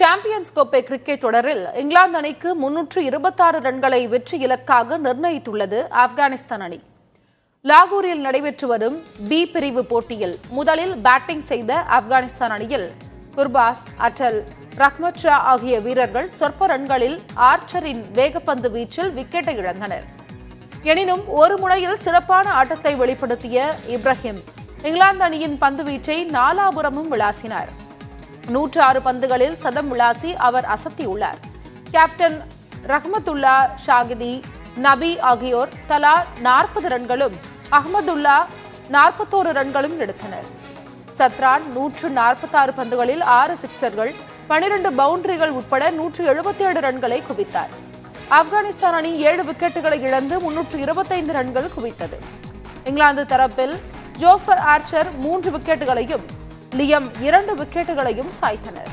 Champions கோப்பை cricket தொடரில் இங்கிலாந்து அணிக்கு 326 ரன்களை வெற்றி இலக்காக நிர்ணயித்துள்ளது ஆப்கானிஸ்தான் அணி. லாகூரில் நடைபெற்று வரும் பி பிரிவு போட்டியில் முதலில் பேட்டிங் செய்த ஆப்கானிஸ்தான் அணியில் குர்பாஸ், அட்டல், ரஹ்மத் ஷா ஆகிய வீரர்கள் சொற்ப ரன்களில் ஆர்ச்சரின் வேகப்பந்து வீச்சில் விக்கெட்டை இழந்தனர். எனினும் ஒரு முனையில் சிறப்பான ஆட்டத்தை வெளிப்படுத்திய இப்ராஹிம் இங்கிலாந்து அணியின் பந்து வீச்சை நாலாபுரமும் விளாசினார். 106 பந்துகளில் சதம் விளாசி அவர் அசத்தியுள்ளார். கேப்டன் ரஹ்மத்துல்லா, ஷாகிதி, நபி ஆகியோர் தலா 40 ரன்களும், அஹ்மதுல்லா 41 ரன்களும் எடுத்தனர். சத்ரான் 146 பந்துகளில் 6 சிக்சர்கள், 12 பவுண்டரிகள் உட்பட 177 ரன்களை குவித்தார். ஆப்கானிஸ்தான் அணி 7 விக்கெட்டுகளை இழந்து 325 ரன்கள் குவித்தது. இங்கிலாந்து தரப்பில் ஜோஃபர் ஆர்ச்சர் 3 விக்கெட்டுகளையும், லியம் 2 விக்கெட்டுகளையும் சாய்த்தனர்.